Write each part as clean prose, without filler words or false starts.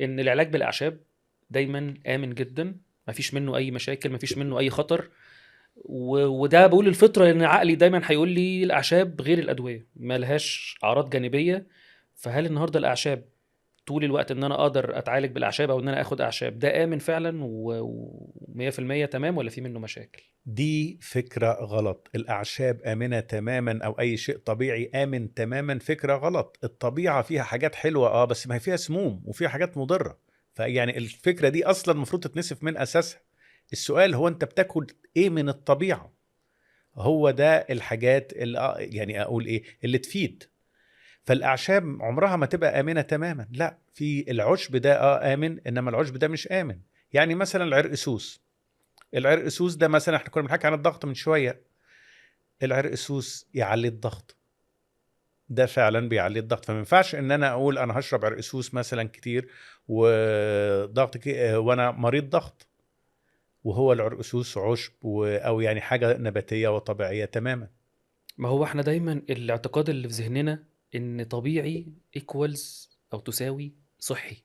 ان العلاج بالاعشاب دايما امن جدا، مفيش منه اي مشاكل، مفيش منه اي خطر. وده بقول الفطره، لان عقلي دايما هيقول لي الاعشاب غير الادويه، ملهاش اعراض جانبيه. فهل النهارده الاعشاب طول الوقت ان انا اقدر اتعالج بالاعشاب او ان انا اخد اعشاب ده امن فعلا و100% تمام، ولا في منه مشاكل؟ دي فكرة غلط. الأعشاب آمنة تماما أو أي شيء طبيعي آمن تماما، فكرة غلط. الطبيعة فيها حاجات حلوة بس ما هي فيها سموم وفيها حاجات مضرة. فيعني الفكرة دي أصلا المفروض تتنسف من أساسها. السؤال هو أنت بتاكل إيه من الطبيعة؟ هو ده الحاجات اللي يعني أقول إيه اللي تفيد. فالأعشاب عمرها ما تبقى آمنة تماما، لا. في العشب ده آمن، إنما العشب ده مش آمن. يعني مثلا العرقسوس. العرقسوس ده مثلا احنا كنا بنحكي عن الضغط من شوية. العرقسوس يعلي الضغط، ده فعلا بيعلي الضغط. فما ينفعش ان انا اقول انا هشرب عرقسوس مثلا كتير وضغط وانا مريض ضغط، وهو العرقسوس عشب او يعني حاجة نباتية وطبيعية تماما. ما هو احنا دايما الاعتقاد اللي في ذهننا ان طبيعي ايكوالز او تساوي صحي.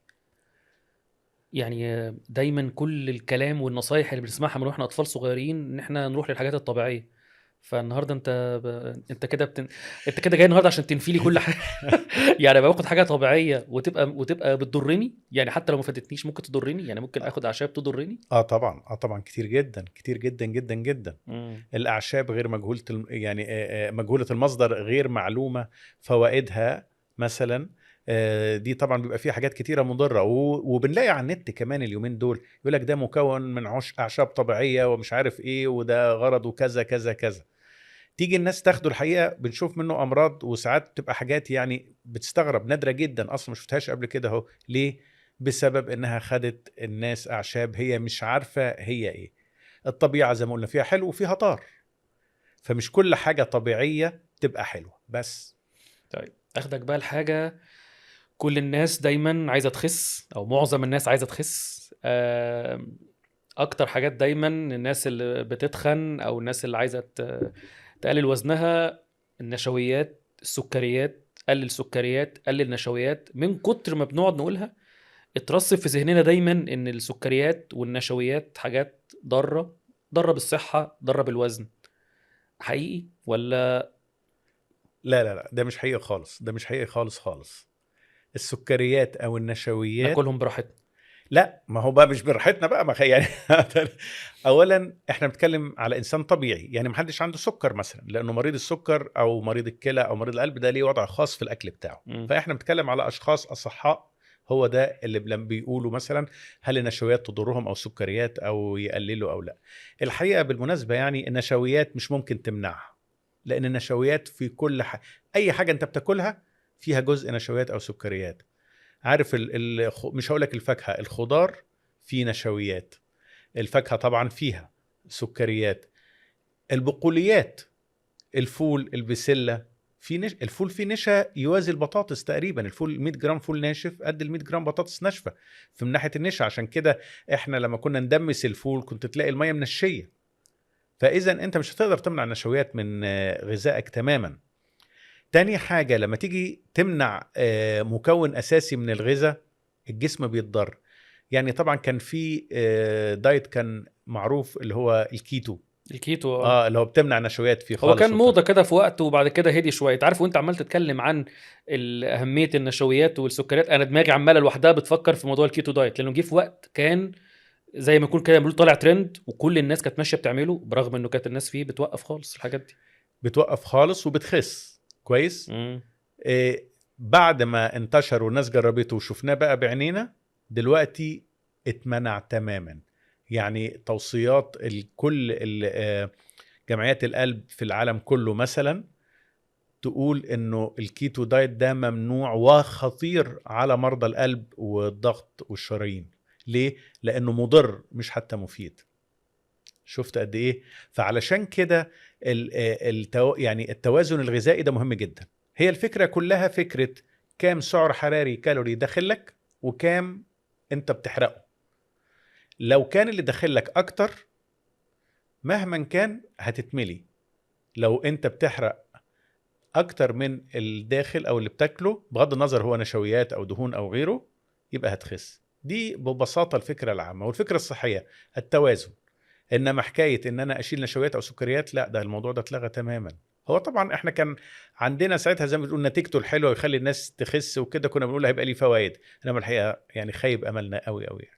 يعني دايما كل الكلام والنصايح اللي بنسمعها من واحنا اطفال صغيرين ان احنا نروح للحاجات الطبيعيه. فالنهارده انت كده انت كده جاي النهارده عشان تنفي لي كل حاجه. يعني باخد حاجه طبيعيه وتبقى بتضرني، يعني حتى لو ما فادتنيش ممكن تضرني، يعني ممكن اخد اعشاب تضرني. طبعا، طبعا، كتير جدا، كتير جدا جدا جدا. امم. الأعشاب غير مجهولة يعني مجهولة المصدر، غير معلومة فوائدها مثلا. دي طبعا بيبقى فيها حاجات كتيرة مضرة، وبنلاقي على النت كمان اليومين دول يقول لك ده مكون من أعشاب طبيعية ومش عارف إيه، وده غرضه كذا كذا كذا. تيجي الناس تاخده الحقيقة بنشوف منه أمراض، وساعات بتبقى حاجات يعني بتستغرب، نادرة جدا أصلا ما شفتهاش قبل كده. أهو ليه؟ بسبب إنها خدت الناس أعشاب هي مش عارفة هي إيه. الطبيعة زي ما قلنا فيها حلو وفيها طار، فمش كل حاجة طبيعية تبقى حلوة بس. طيب اخدك بقى الحاجه، كل الناس دايما عايزه تخس او معظم الناس عايزه تخس. اكتر حاجات دايما الناس اللي بتتخن او الناس اللي عايزه تقلل وزنها، النشويات، السكريات، قلل سكريات قلل نشويات. من كتر ما بنقعد نقولها اترسب في ذهننا دايما ان السكريات والنشويات حاجات ضاره، ضاره بالصحه، ضاره بالوزن. حقيقي ولا؟ لا لا لا، ده مش حقيقي خالص، ده مش حقيقي خالص خالص. السكريات أو النشويات. ناكلهم براحتنا. لا، ما هو بقى مش براحتنا بقى، ما يعني اولا احنا بنتكلم على انسان طبيعي، يعني محدش عنده سكر مثلا، لانه مريض السكر او مريض الكلى او مريض القلب ده ليه وضع خاص في الاكل بتاعه. مم. فاحنا بنتكلم على اشخاص اصحاء. هو ده اللي لما بيقولوا مثلا هل النشويات تضرهم او سكريات او يقللوا او لا. الحقيقه بالمناسبه يعني النشويات مش ممكن تمنعها، لان النشويات في كل اي حاجه انت بتاكلها فيها جزء نشويات او سكريات. عارف مش هقول لك الفاكهة، الخضار فيه نشويات. الفاكهة طبعا فيها سكريات. البقوليات، الفول، البسلة، الفول فيه نشا يوازي البطاطس تقريبا. الفول 100 جرام فول ناشف قد ال 100 جرام بطاطس ناشفة في من ناحية النشا. عشان كده احنا لما كنا ندمس الفول كنت تلاقي المية منشية. فإذا انت مش هتقدر تمنع النشويات من غذائك تماما. تاني حاجة لما تيجي تمنع مكون أساسي من الغذاء، الجسم بيتضر. يعني طبعا كان في دايت كان معروف اللي هو الكيتو. الكيتو اه. اللي هو بتمنع نشويات فيه هو كان خالص وبتاع. موضة كده في وقت وبعد كده هدي شوية. انت عارف وانت عمال تتكلم عن أهمية النشويات والسكريات، انا دماغي عمالة لوحدها بتفكر في موضوع الكيتو دايت، لانه جه في وقت كان زي ما يكون كده بيقولوا طالع ترند وكل الناس كانت ماشية بتعمله، برغم انه كانت الناس فيه بتوقف خالص الحاجات دي. بتوقف خالص وبتخس كويس. امم. آه، بعد ما انتشر والناس جربته وشفناه بقى بعينينا، دلوقتي اتمنع تماما. يعني توصيات جمعيات القلب في العالم كله مثلا تقول انه الكيتو دايت ده ممنوع وخطير على مرضى القلب والضغط والشرايين. ليه؟ لانه مضر مش حتى مفيد. شفت قد ايه؟ فعلشان كده يعني التوازن الغذائي ده مهم جدا. هي الفكرة كلها فكرة كام سعر حراري كالوري داخلك وكام انت بتحرقه. لو كان اللي داخلك اكتر مهما كان هتتملي. لو انت بتحرق اكتر من الداخل او اللي بتاكله، بغض النظر هو نشويات او دهون او غيره، يبقى هتخس. دي ببساطه الفكره العامه. والفكره الصحيه التوازن. انما حكايه ان انا اشيل نشويات او سكريات، لا، ده الموضوع ده اتلغى تماما. هو طبعا احنا كان عندنا ساعتها زي ما بتقول نتيجته الحلوه ويخلي الناس تخس وكده، كنا بنقول هيبقى ليه فوائد، انما الحقيقه يعني خيب املنا قوي قوي.